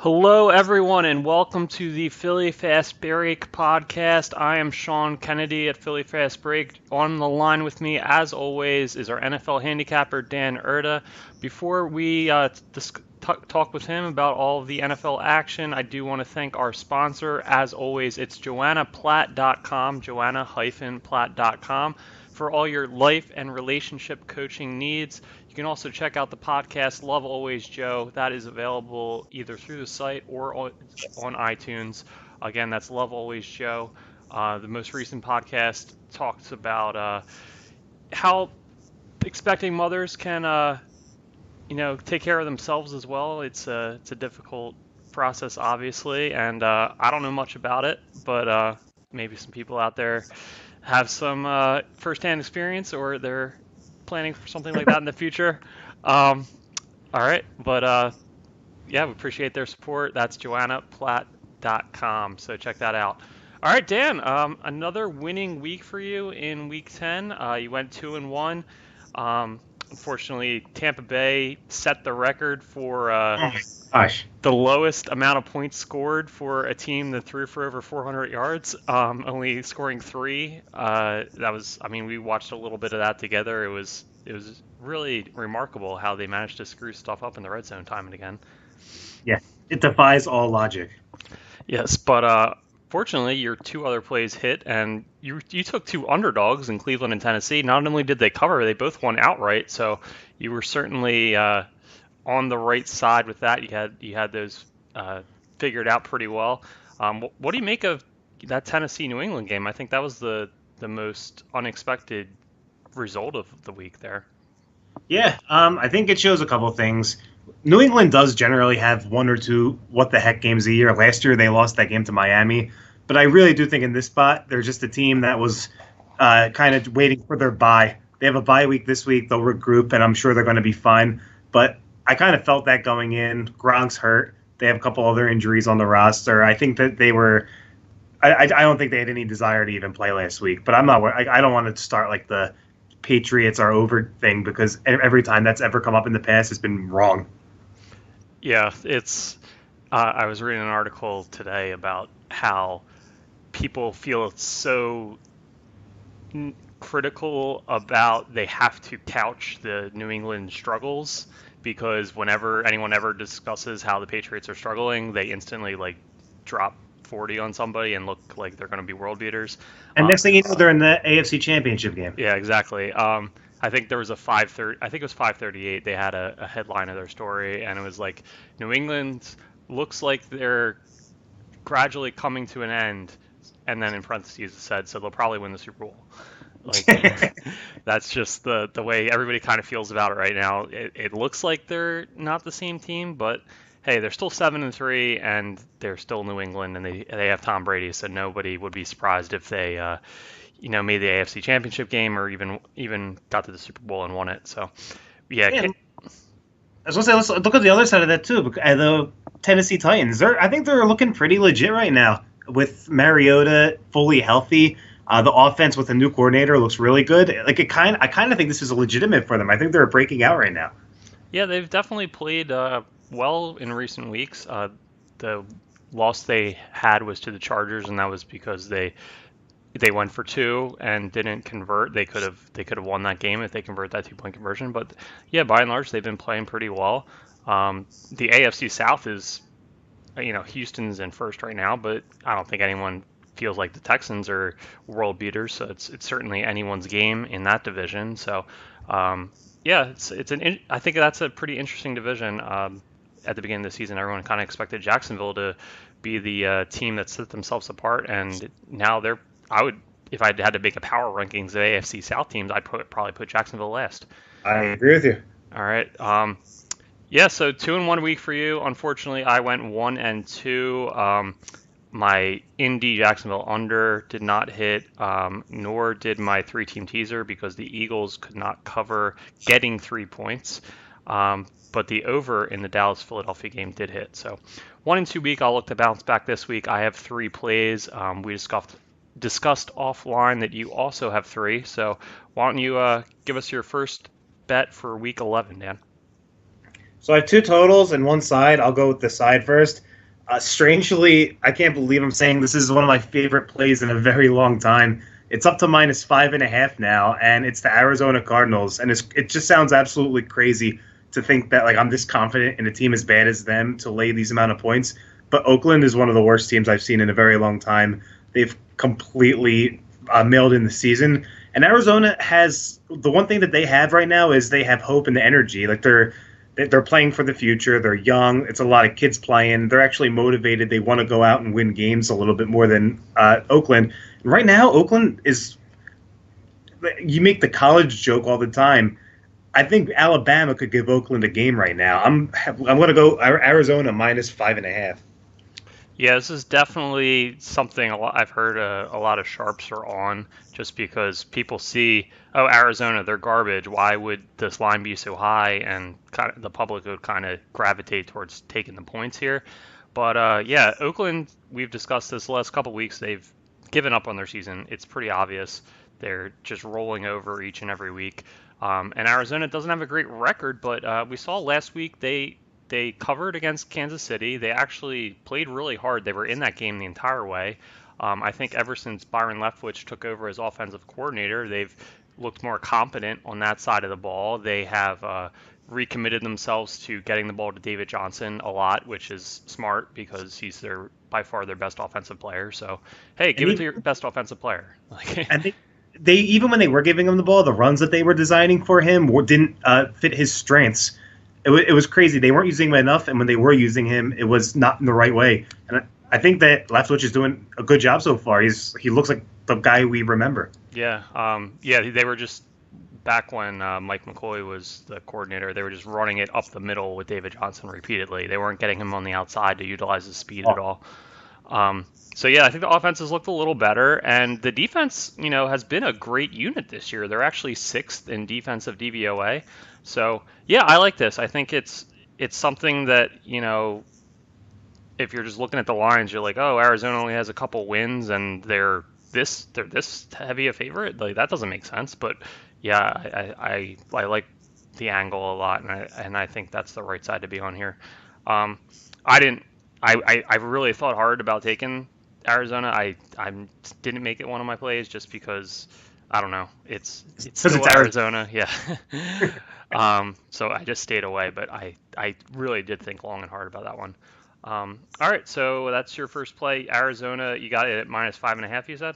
Hello, everyone, and welcome to the Philly Fast Break podcast. I am Sean Kennedy at Philly Fast Break. On the line with me, as always, is our NFL handicapper, Dan Erda. Before we talk with him about all of the NFL action, I do want to thank our sponsor. As always, it's joannaplatt.com, joanna-platt.com, for all your life and relationship coaching needs. You can also check out the podcast Love Always Joe. That is available either through the site or on iTunes. Again, that's Love Always Joe. The most recent podcast talks about how expecting mothers can, take care of themselves as well. It's a difficult process, obviously, and I don't know much about it, but maybe some people out there have some firsthand experience, or they're planning for something like that in the future. Um, all right, but yeah, we appreciate their support. That's joannaplatt.com, so check that out. All right, Dan, another winning week for you in week 10. You went 2-1. Unfortunately, Tampa Bay set the record for Oh my gosh. the lowest amount of points scored for a team that threw for over 400 yards, only scoring three. We watched a little bit of that together. It was really remarkable how they managed to screw stuff up in the red zone time and again. Yeah, it defies all logic. Yes, but fortunately, your two other plays hit, and you took two underdogs in Cleveland and Tennessee. Not only did they cover, they both won outright. So you were certainly on the right side with that. You had those figured out pretty well. What do you make of that Tennessee New England game? I think that was the most unexpected result of the week there. Yeah, I think it shows a couple of things. New England does generally have one or two what the heck games a year. Last year they lost that game to Miami, but I really do think in this spot they're just a team that was kind of waiting for their bye. They have a bye week this week. They'll regroup, and I'm sure they're going to be fine. But I kind of felt that going in. Gronk's hurt. They have a couple other injuries on the roster. I think that they were. I don't think they had any desire to even play last week. But I'm not. I don't want to start like the Patriots are over thing, because every time that's ever come up in the past, it's been wrong. Yeah, it's. I was reading an article today about how people feel so critical about they have to couch the New England struggles, because whenever anyone ever discusses how the Patriots are struggling, they instantly like drop 40 on somebody and look like they're going to be world beaters. And next thing you know, they're in the AFC Championship game. Yeah, exactly. I think there was a 5:30. I think it was 5:38. They had a headline of their story, and it was like, New England looks like they're gradually coming to an end, and then in parentheses it said, so they'll probably win the Super Bowl. Like that's just the way everybody kind of feels about it right now. It looks like they're not the same team, but hey, they're still 7-3, and they're still New England, and they have Tom Brady, so nobody would be surprised if they made the AFC Championship game, or even got to the Super Bowl and won it. So yeah. I was gonna say, let's look at the other side of that too. The Tennessee Titans, I think they're looking pretty legit right now with Mariota fully healthy. The offense with a new coordinator looks really good. I kind of think this is legitimate for them. I think they're breaking out right now. Yeah, they've definitely played well in recent weeks. The loss they had was to the Chargers, and that was because they went for two and didn't convert. They could have won that game if they convert that 2-point conversion. But yeah, by and large, they've been playing pretty well. The AFC South is, Houston's in first right now, but I don't think anyone feels like the Texans are world beaters. So it's certainly anyone's game in that division. So yeah, I think that's a pretty interesting division. At the beginning of the season, everyone kind of expected Jacksonville to be the team that set themselves apart, and now if I had to make a power rankings of AFC South teams, I'd probably put Jacksonville last. I agree with you. All right. Yeah, so 2-1 week for you. Unfortunately, I went 1-2. My Indy Jacksonville under did not hit, nor did my 3-team teaser, because the Eagles could not cover getting 3 points. But the over in the Dallas-Philadelphia game did hit. So 1-2 week, I'll look to bounce back this week. I have 3 plays. We discussed offline that you also have 3. So why don't you give us your first bet for week 11, Dan? So I have 2 totals and 1 side. I'll go with the side first. Strangely, I can't believe I'm saying this is one of my favorite plays in a very long time. It's up to -5.5 now, and it's the Arizona Cardinals. And it just sounds absolutely crazy to think that like I'm this confident in a team as bad as them to lay these amount of points. But Oakland is one of the worst teams I've seen in a very long time. They've completely mailed in the season. And Arizona has the one thing that they have right now is they have hope and the energy. Like they're playing for the future. They're young. It's a lot of kids playing. They're actually motivated. They want to go out and win games a little bit more than Oakland. And right now, Oakland is. You make the college joke all the time. I think Alabama could give Oakland a game right now. I'm going to go Arizona -5.5. Yeah, this is definitely something I've heard a lot of sharps are on just because people see, oh, Arizona, they're garbage. Why would this line be so high? And kind of the public would kind of gravitate towards taking the points here. But yeah, Oakland, we've discussed this the last couple of weeks. They've given up on their season. It's pretty obvious. They're just rolling over each and every week. And Arizona doesn't have a great record, but we saw last week they covered against Kansas City. They actually played really hard. They were in that game the entire way. I think ever since Byron Leftwich took over as offensive coordinator, they've looked more competent on that side of the ball. They have recommitted themselves to getting the ball to David Johnson a lot, which is smart because he's by far their best offensive player. So, hey, And give it to your best offensive player. I think they even when they were giving him the ball, the runs that they were designing for him didn't fit his strengths. It was crazy. They weren't using him enough, and when they were using him, it was not in the right way. And I think that Leftwich is doing a good job so far. He looks like the guy we remember. Yeah, yeah, they were just back when Mike McCoy was the coordinator. They were just running it up the middle with David Johnson repeatedly. They weren't getting him on the outside to utilize his speed at all. So yeah, I think the offense has looked a little better, and the defense, has been a great unit this year. They're actually sixth in defensive DVOA. So yeah, I like this. I think it's something that if you're just looking at the lines, you're like, oh, Arizona only has a couple wins, and they're this heavy a favorite. Like that doesn't make sense. But yeah, I like the angle a lot, and I think that's the right side to be on here. I didn't. I really thought hard about taking Arizona. I didn't make it one of my plays just because I don't know. It's Because still it's Arizona. Arizona, yeah. So I just stayed away, but I really did think long and hard about that one. All right, so that's your first play, Arizona. You got it at -5.5. You said.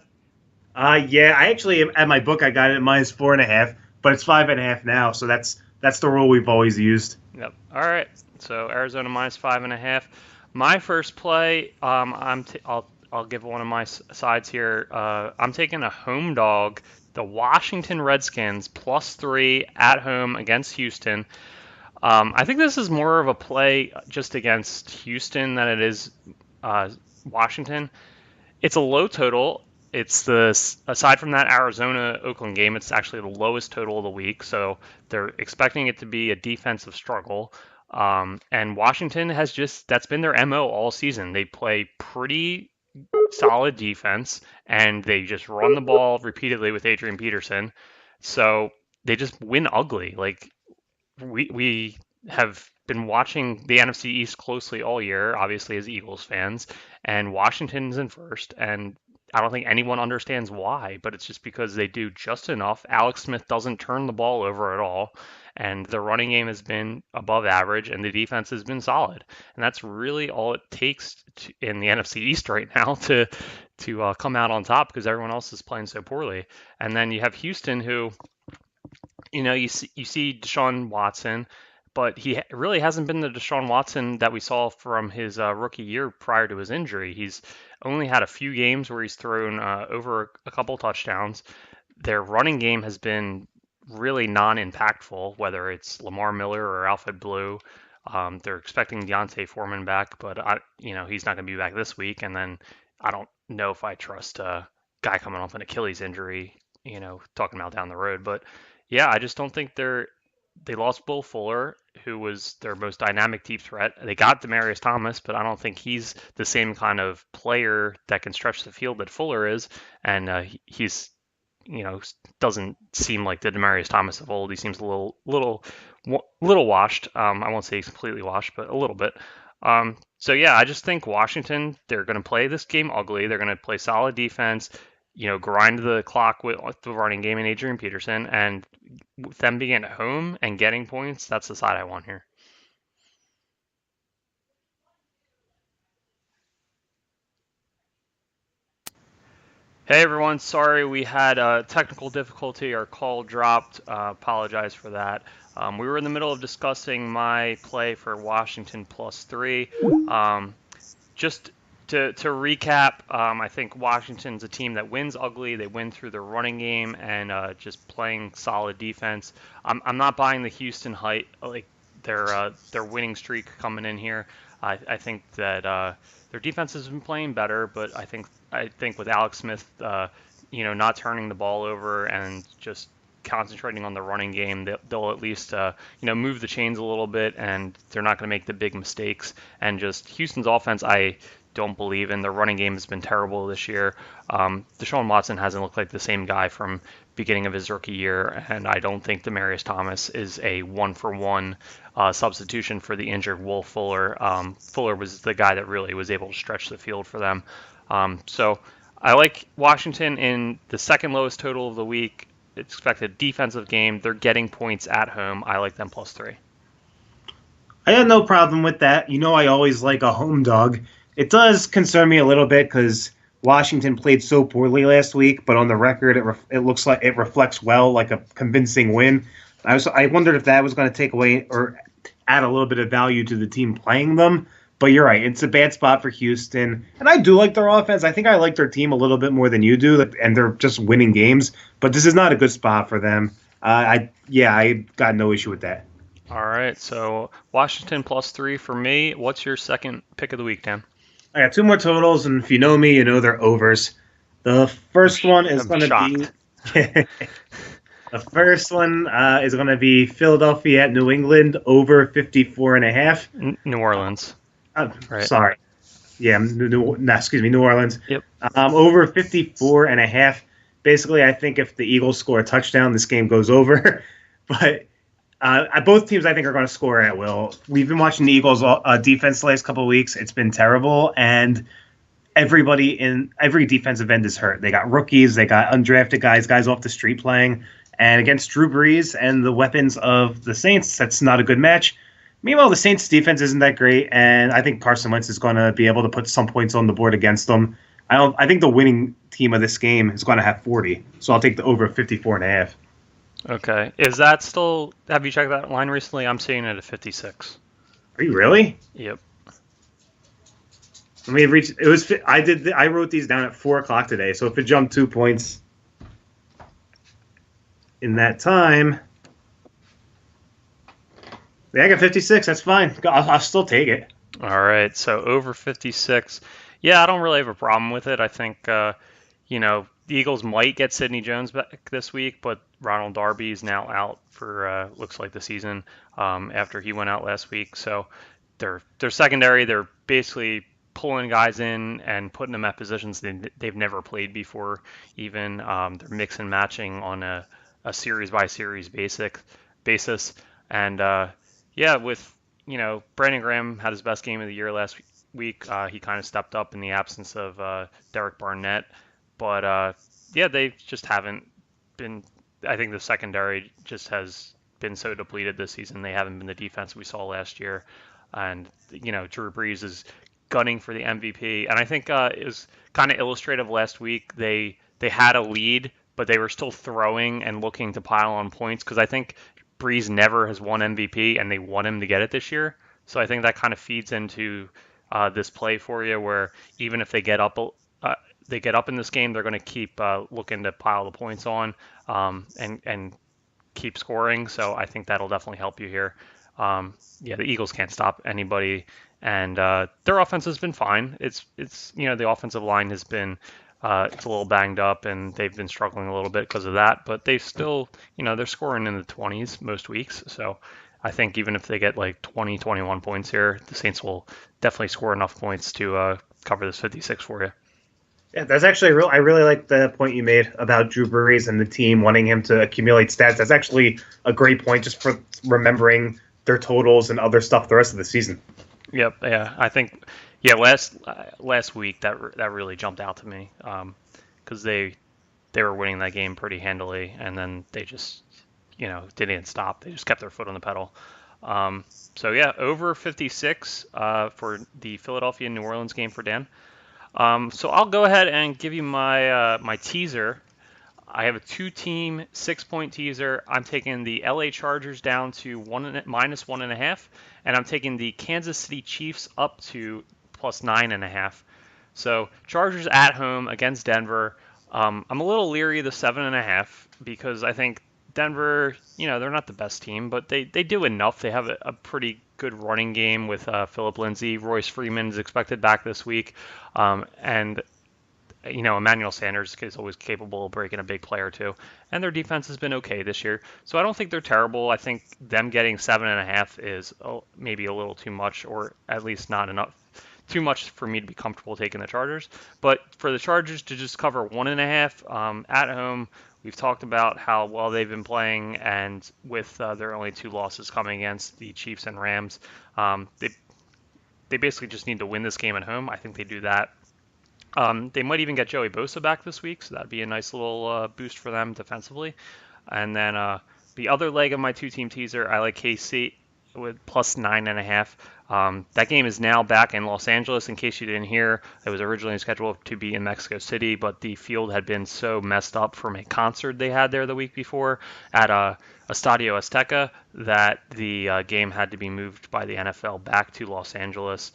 Yeah, I actually at my book I got it at -4.5, but it's 5.5 now. So that's the rule we've always used. Yep. All right. So Arizona -5.5. My first play, I'll give one of my sides here. I'm taking a home dog, the Washington Redskins +3 at home against Houston. I think this is more of a play just against Houston than it is Washington. It's a low total. It's aside from that Arizona Oakland game, it's actually the lowest total of the week. So they're expecting it to be a defensive struggle. And Washington that's been their MO all season. They play pretty solid defense and they just run the ball repeatedly with Adrian Peterson. So they just win ugly. Like we have been watching the NFC East closely all year, obviously as Eagles fans, and Washington's in first, and I don't think anyone understands why, but it's just because they do just enough. Alex Smith doesn't turn the ball over at all, and the running game has been above average, and the defense has been solid, and that's really all it takes in the NFC East right now to come out on top because everyone else is playing so poorly. And then you have Houston, who you see Deshaun Watson, but he really hasn't been the Deshaun Watson that we saw from his rookie year prior to his injury. He's only had a few games where he's thrown over a couple touchdowns. Their running game has been really non-impactful, whether it's Lamar Miller or Alfred Blue. They're expecting Deontay Foreman back, but he's not going to be back this week. And then I don't know if I trust a guy coming off an Achilles injury, talking about down the road. But yeah, I just don't think they lost Will Fuller, who was their most dynamic deep threat. They got Demaryius Thomas, but I don't think he's the same kind of player that can stretch the field that Fuller is. And he's, doesn't seem like the Demaryius Thomas of old. He seems a little little washed. I won't say he's completely washed, but a little bit. So yeah, I just think Washington, they're going to play this game ugly. They're going to play solid defense, grind the clock with the running game and Adrian Peterson, and with them being at home and getting points, that's the side I want here. Hey everyone, sorry we had a technical difficulty. Our call dropped. Apologize for that. We were in the middle of discussing my play for Washington +3. Just to recap, I think Washington's a team that wins ugly. They win through their running game and just playing solid defense. I'm not buying the Houston height, like their winning streak coming in here. I think that their defense has been playing better, but I think with Alex Smith, not turning the ball over and just concentrating on the running game, they'll at least move the chains a little bit, and they're not going to make the big mistakes. And just Houston's offense, I don't believe in. Their running game has been terrible this year. Deshaun Watson hasn't looked like the same guy from beginning of his rookie year, and I don't think Demaryius Thomas is a one-for-one substitution for the injured Will Fuller. Fuller was the guy that really was able to stretch the field for them. So I like Washington in the second lowest total of the week. Expected defensive game. They're getting points at home. I like them +3. I had no problem with that. I always like a home dog. It does concern me a little bit because Washington played so poorly last week, but on the record, it looks like it reflects well, like a convincing win. I wondered if that was going to take away or add a little bit of value to the team playing them. But you're right, it's a bad spot for Houston, and I do like their offense. I think I like their team a little bit more than you do, and they're just winning games. But this is not a good spot for them. I got no issue with that. All right, so Washington +3 for me. What's your second pick of the week, Dan? I got two more totals, and if you know me, you know they're overs. The first one is going to be the first one is going to be Philadelphia at New England over 54.5. New Orleans. Right. Sorry. Yeah, New Orleans. Yep. Over 54.5. Basically, I think if the Eagles score a touchdown, this game goes over. But both teams, I think, are going to score at will. We've been watching the Eagles' defense the last couple of weeks. It's been terrible, and everybody in every defensive end is hurt. They got rookies, they got undrafted guys off the street playing. And against Drew Brees and the weapons of the Saints, that's not a good match. Meanwhile, the Saints' defense isn't that great, and I think Carson Wentz is going to be able to put some points on the board against them. I think the winning team of this game is going to have 40, so I'll take the over 54.5. Okay. Is that still? Have you checked that line recently? I'm seeing it at 56. Are you really? Yep. Let me reach. It was. I wrote these down at 4:00 today, so if it jumped 2 points in that time, yeah, I got 56. That's fine. I'll still take it. All right. So over 56. Yeah, I don't really have a problem with it. I think, the Eagles might get Sidney Jones back this week, but Ronald Darby is now out for looks like the season after he went out last week. So their secondary, they're basically pulling guys in and putting them at positions they've never played before. Even they're mix and matching on a series by series basis. And with Brandon Graham had his best game of the year last week. He kind of stepped up in the absence of Derek Barnett. But, they just haven't been – I think the secondary just has been so depleted this season. They haven't been the defense we saw last year. And, Drew Brees is gunning for the MVP. And I think it was kind of illustrative last week. They had a lead, but they were still throwing and looking to pile on points because I think Brees never has won MVP, and they want him to get it this year. So I think that kind of feeds into this play for you where even if they get up in this game, they're going to keep looking to pile the points on and keep scoring. So I think that'll definitely help you here. The Eagles can't stop anybody, and their offense has been fine. It's the offensive line has been it's a little banged up, and they've been struggling a little bit because of that. But they still, they're scoring in the 20s most weeks. So I think even if they get like 20, 21 points here, the Saints will definitely score enough points to cover this 56 for you. Yeah, that's actually real. I really like the point you made about Drew Brees and the team wanting him to accumulate stats. That's actually a great point, just for remembering their totals and other stuff the rest of the season. Yep. Yeah. I think. Yeah. Last week that really jumped out to me because they were winning that game pretty handily, and then they just didn't stop. They just kept their foot on the pedal. Um, so yeah, over 56 for the Philadelphia New Orleans game for Dan. So I'll go ahead and give you my teaser. I have a two-team 6-point teaser. I'm taking the LA Chargers down to minus 1.5, and I'm taking the Kansas City Chiefs up to plus 9.5. So Chargers at home against Denver. I'm a little leery of the 7.5 because I think Denver, they're not the best team, but they do enough. They have a pretty good running game with Philip Lindsay. Royce Freeman is expected back this week, and Emmanuel Sanders is always capable of breaking a big play or two, and their defense has been okay this year. So I don't think they're terrible. I think them getting 7.5 is maybe a little too much, or at least not enough. Too much for me to be comfortable taking the Chargers. But for the Chargers to just cover 1.5 at home, we've talked about how well they've been playing, and with their only two losses coming against the Chiefs and Rams, they basically just need to win this game at home. I think they do that. They might even get Joey Bosa back this week, so that'd be a nice little boost for them defensively. And then the other leg of my two-team teaser, I like KC with plus 9.5. That game is now back in Los Angeles. In case you didn't hear, it was originally scheduled to be in Mexico City, but the field had been so messed up from a concert they had there the week before at Estadio Azteca that the game had to be moved by the NFL back to Los Angeles.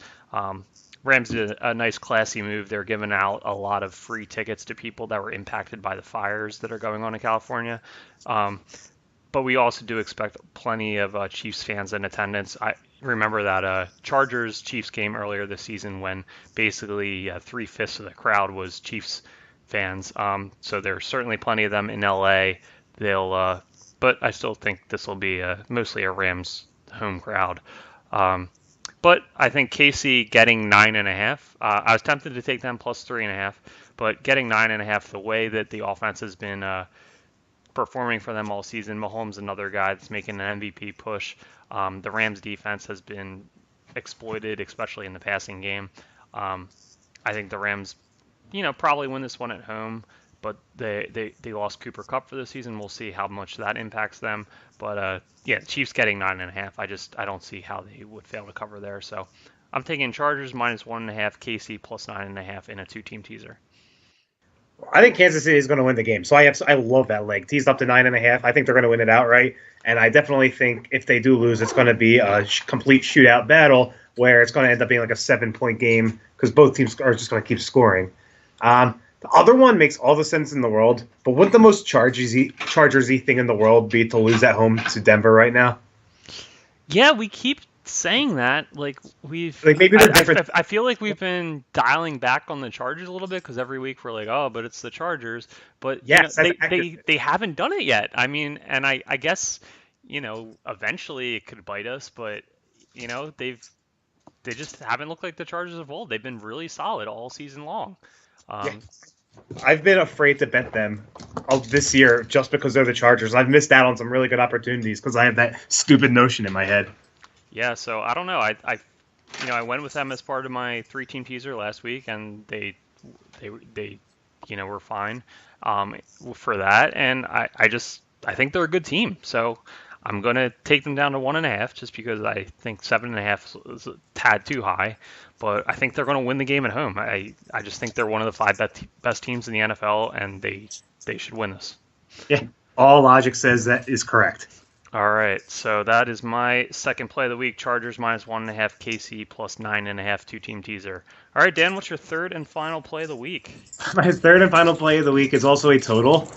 Rams did a nice, classy move. They're giving out a lot of free tickets to people that were impacted by the fires that are going on in California. But we also do expect plenty of Chiefs fans in attendance. I remember that Chargers-Chiefs game earlier this season when basically 3/5 of the crowd was Chiefs fans. So there's certainly plenty of them in LA. But I still think this will be mostly a Rams home crowd. But I think KC getting 9.5. I was tempted to take them plus 3.5, but getting 9.5, the way that the offense has been performing for them all season. Mahomes, another guy that's making an MVP push. The Rams defense has been exploited, especially in the passing game. I think the Rams, probably win this one at home, but they lost Cooper Kupp for the season. We'll see how much that impacts them. But yeah, Chiefs getting 9.5. I don't see how they would fail to cover there. So I'm taking Chargers minus 1.5, KC plus 9.5 in a two-team teaser. I think Kansas City is going to win the game, so I love that leg. Teased up to 9.5. I think they're going to win it outright, and I definitely think if they do lose, it's going to be a complete shootout battle where it's going to end up being like a 7-point game because both teams are just going to keep scoring. The other one makes all the sense in the world, but wouldn't the most Chargers-y thing in the world be to lose at home to Denver right now? Yeah, we keep saying that. Maybe they're different. I feel like we've been dialing back on the Chargers a little bit because every week we're like, oh, but it's the Chargers. But yes, they haven't done it yet. I mean, and I guess eventually it could bite us, but they just haven't looked like the Chargers of old. They've been really solid all season long. Yeah. I've been afraid to bet them this year just because they're the Chargers. I've missed out on some really good opportunities because I have that stupid notion in my head. Yeah, so I don't know. I went with them as part of my 3-team teaser last week, and they were fine for that. And I think they're a good team. So I'm gonna take them down to 1.5 just because I think 7.5 is a tad too high. But I think they're going to win the game at home. I just think they're one of the 5 best teams in the NFL, and they should win this. Yeah, all logic says that is correct. All right, so that is my second play of the week. Chargers minus 1.5, KC plus 9.5, two-team teaser. All right, Dan, what's your third and final play of the week? My third and final play of the week is also a total.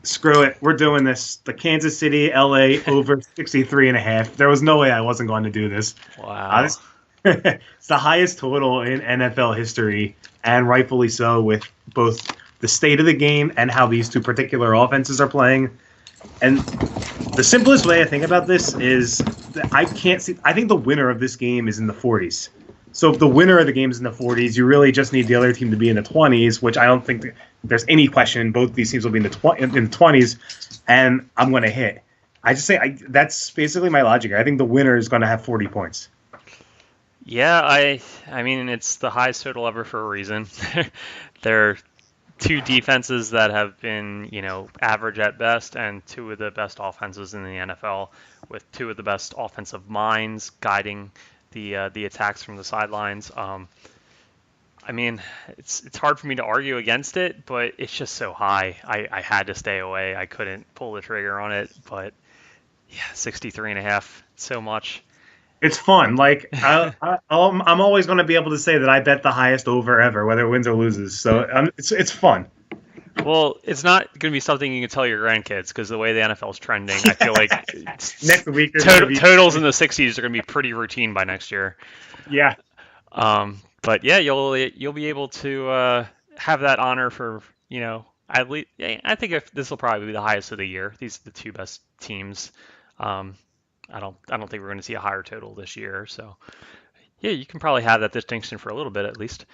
Screw it, we're doing this. The Kansas City, LA over 63.5. There was no way I wasn't going to do this. Wow. It's the highest total in NFL history, and rightfully so, with both the state of the game and how these two particular offenses are playing. And the simplest way I think about this is that I think the winner of this game is in the 40s. So if the winner of the game is in the 40s, you really just need the other team to be in the 20s, which I don't think there's any question. Both these teams will be in the 20s, and I'm going to hit. I just say that's basically my logic. I think the winner is going to have 40 points. Yeah, I mean it's the highest total ever for a reason. They're two defenses that have been, average at best, and two of the best offenses in the NFL, with two of the best offensive minds guiding the attacks from the sidelines. I mean, it's hard for me to argue against it, but it's just so high. I had to stay away. I couldn't pull the trigger on it, but yeah, 63.5, so much. It's fun. Like I'm always going to be able to say that I bet the highest over ever, whether it wins or loses. So it's fun. Well, it's not going to be something you can tell your grandkids because the way the NFL is trending, I feel like Next week totals in the 60s are going to be pretty routine by next year. Yeah. But yeah, you'll be able to have that honor for at least. Yeah, I think if this will probably be the highest of the year. These are the two best teams. Um, I don't think we're going to see a higher total this year. So yeah, you can probably have that distinction for a little bit at least.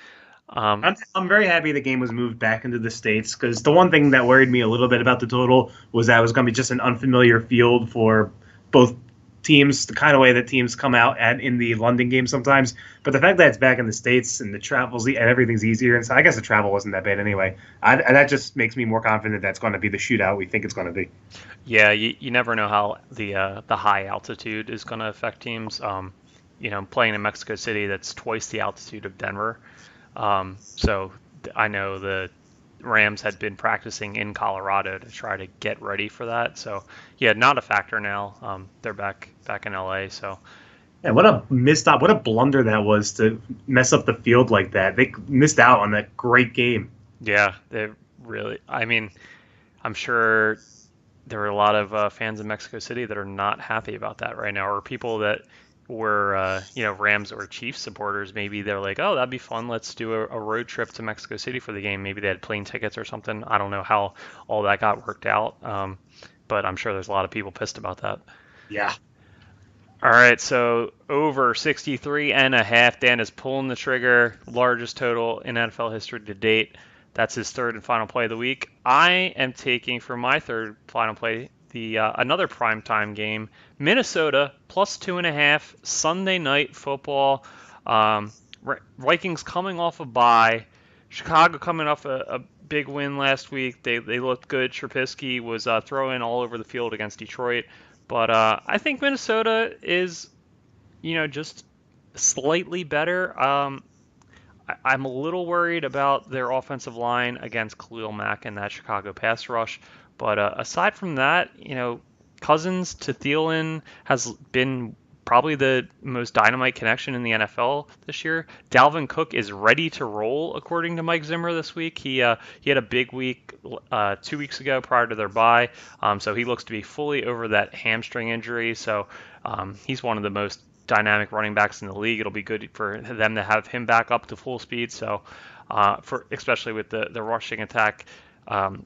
I'm very happy the game was moved back into the States because the one thing that worried me a little bit about the total was that it was going to be just an unfamiliar field for both teams, the kind of way that teams come out at in the London game sometimes. But the fact that it's back in the States and the travels and everything's easier, and so I guess the travel wasn't that bad anyway. That just makes me more confident that's going to be the shootout we think it's going to be. Yeah, you never know how the high altitude is going to affect teams. Playing in Mexico City, that's twice the altitude of Denver. So I know the Rams had been practicing in Colorado to try to get ready for that. So yeah, not a factor now. They're back in LA. So Yeah, what a missed op! What a blunder that was to mess up the field like that. They missed out on that great game. yeah, they really. I mean, I'm sure there were a lot of fans in Mexico City that are not happy about that right now, or people that were Rams or Chiefs supporters. Maybe they're like, oh, that'd be fun. Let's do a road trip to Mexico City for the game. Maybe they had plane tickets or something. I don't know how all that got worked out, but I'm sure there's a lot of people pissed about that. Yeah. All right, so over 63.5. Dan is pulling the trigger, largest total in NFL history to date. That's his third and final play of the week. I am taking for my third final play the another primetime game, Minnesota plus 2.5, Sunday night football. Vikings coming off a bye, Chicago coming off a big win last week. They looked good. Trubisky was throwing all over the field against Detroit. But I think Minnesota is, just slightly better. I'm a little worried about their offensive line against Khalil Mack and that Chicago pass rush. But aside from that, Cousins to Thielen has been probably the most dynamite connection in the NFL this year. Dalvin Cook is ready to roll, according to Mike Zimmer this week. He had a big week 2 weeks ago prior to their bye, so he looks to be fully over that hamstring injury. So he's one of the most dynamic running backs in the league. It'll be good for them to have him back up to full speed. So for especially with the rushing attack. By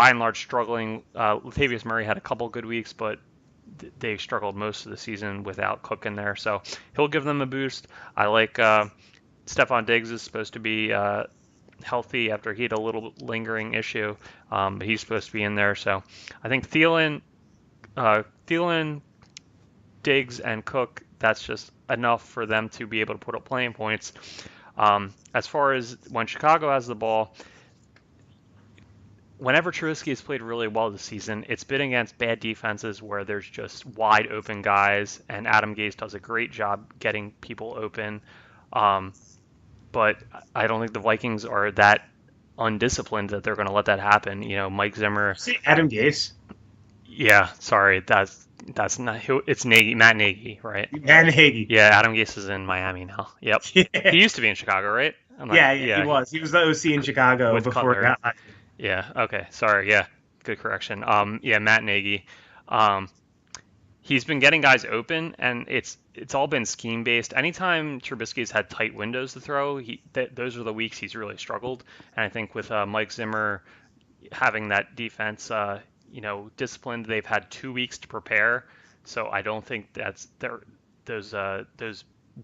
and large struggling. Latavius Murray had a couple good weeks, but they struggled most of the season without Cook in there. So he'll give them a boost. I like Stephon Diggs is supposed to be healthy after he had a little lingering issue, but he's supposed to be in there. So I think Thielen, Diggs, and Cook, that's just enough for them to be able to put up playing points. As far as when Chicago has the ball, whenever Trubisky has played really well this season, it's been against bad defenses where there's just wide open guys, and Adam Gase does a great job getting people open. But I don't think the Vikings are that undisciplined that they're going to let that happen. Mike Zimmer. See Adam Gase. Yeah, sorry, that's not who. It's Nagy, Matt Nagy, right? Matt Nagy. Yeah, Adam Gase is in Miami now. Yep. Yeah. He used to be in Chicago, right? Yeah, he was. He was the OC in Chicago with before Cutler. it got. Yeah. Okay. Sorry. Yeah. Good correction. Yeah. Matt Nagy. He's been getting guys open, and it's all been scheme based. Anytime Trubisky's had tight windows to throw, those are the weeks he's really struggled. And I think with Mike Zimmer having that defense, disciplined, they've had 2 weeks to prepare. So I don't think those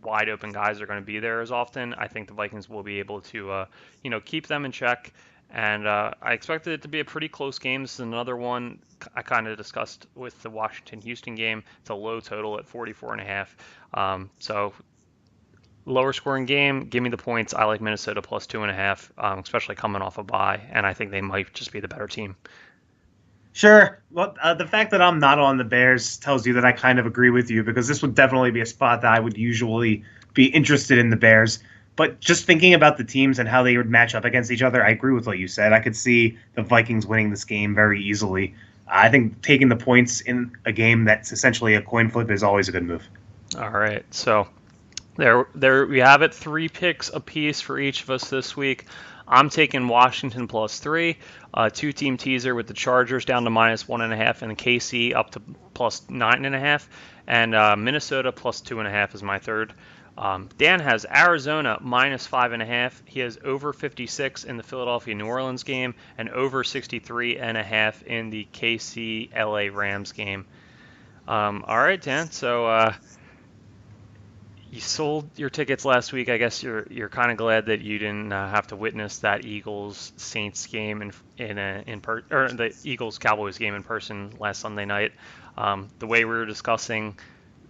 wide open guys are going to be there as often. I think the Vikings will be able to, keep them in check. And I expected it to be a pretty close game. This is another one I kind of discussed with the Washington-Houston game. It's a low total at 44.5. So lower scoring game. Give me the points. I like Minnesota plus 2.5, especially coming off a bye. And I think they might just be the better team. Sure. Well, the fact that I'm not on the Bears tells you that I kind of agree with you, because this would definitely be a spot that I would usually be interested in the Bears. But just thinking about the teams and how they would match up against each other, I agree with what you said. I could see the Vikings winning this game very easily. I think taking the points in a game that's essentially a coin flip is always a good move. All right. So there we have it. 3 picks apiece for each of us this week. I'm taking Washington plus 3, 2-team teaser with the Chargers down to -1.5 and KC up to plus 9.5, and Minnesota plus 2.5 is my third. Dan has Arizona -5.5. He has over 56 in the Philadelphia New Orleans game and over 63.5 in the KC LA Rams game. All right, Dan. So you sold your tickets last week. I guess you're kind of glad that you didn't have to witness that Eagles Saints game or the Eagles Cowboys game in person last Sunday night. The way we were discussing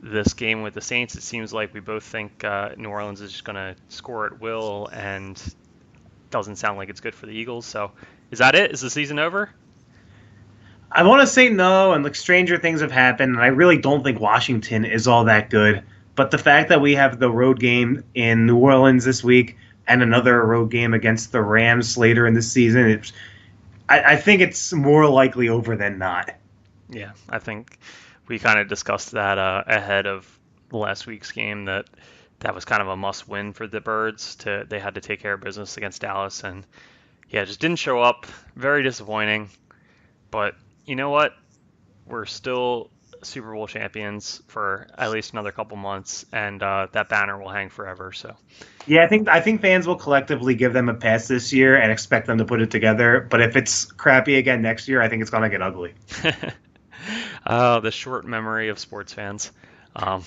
this game with the Saints, it seems like we both think New Orleans is just going to score at will, and doesn't sound like it's good for the Eagles. So is that it? Is the season over? I want to say no, and like stranger things have happened, and I really don't think Washington is all that good. But the fact that we have the road game in New Orleans this week and another road game against the Rams later in the season, I think it's more likely over than not. Yeah, I think we kind of discussed that ahead of last week's game, that was kind of a must-win for the Birds. They had to take care of business against Dallas, and yeah, just didn't show up. Very disappointing. But you know what? We're still Super Bowl champions for at least another couple months, and that banner will hang forever. So, yeah, I think fans will collectively give them a pass this year and expect them to put it together. But if it's crappy again next year, I think it's going to get ugly. Oh, the short memory of sports fans. We're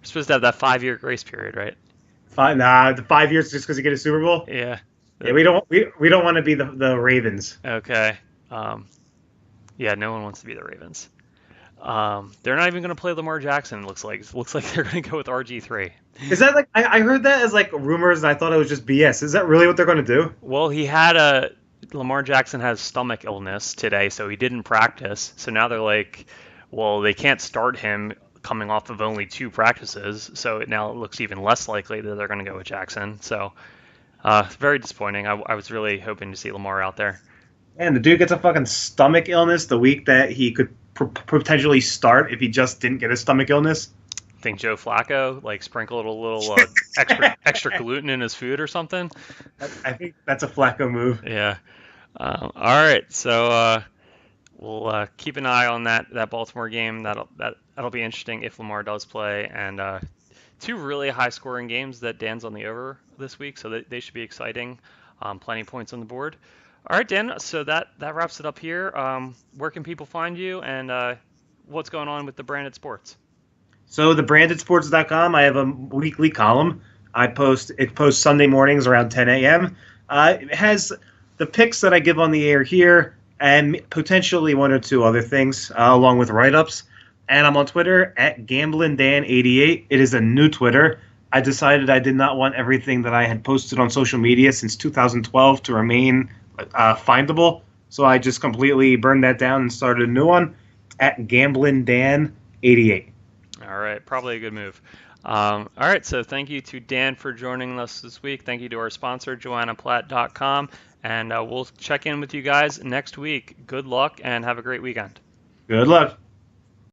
supposed to have that 5-year grace period, right? The 5 years just because you get a Super Bowl. Yeah. Yeah, we don't want to be the Ravens. Okay. Yeah, no one wants to be the Ravens. They're not even going to play Lamar Jackson. It looks like they're going to go with RG3. Is that like I heard that as like rumors, and I thought it was just BS. Is that really what they're going to do? Well, Lamar Jackson has stomach illness today, so he didn't practice. So now they're like, well, they can't start him coming off of only 2 practices. So now it looks even less likely that they're going to go with Jackson. So very disappointing. I was really hoping to see Lamar out there. And the dude gets a fucking stomach illness the week that he could potentially start if he just didn't get a stomach illness. Think Joe Flacco like sprinkled a little extra gluten in his food or something? I think that's a Flacco move. Yeah. All right. So we'll keep an eye on that Baltimore game. That'll be interesting if Lamar does play. And 2 really high scoring games that Dan's on the over this week, so they should be exciting. Plenty of points on the board. All right, Dan. So that wraps it up here. Where can people find you, and what's going on with the Branded Sports? So thebrandedsports.com, I have a weekly column. It posts Sunday mornings around 10 a.m. It has the picks that I give on the air here, and potentially 1 or 2 other things, along with write-ups. And I'm on Twitter at GamblingDan88. It is a new Twitter. I decided I did not want everything that I had posted on social media since 2012 to remain findable. So I just completely burned that down and started a new one at GamblingDan88. All right, probably a good move. All right, so thank you to Dan for joining us this week. Thank you to our sponsor, JoannaPlatt.com. And we'll check in with you guys next week. Good luck and have a great weekend. Good luck.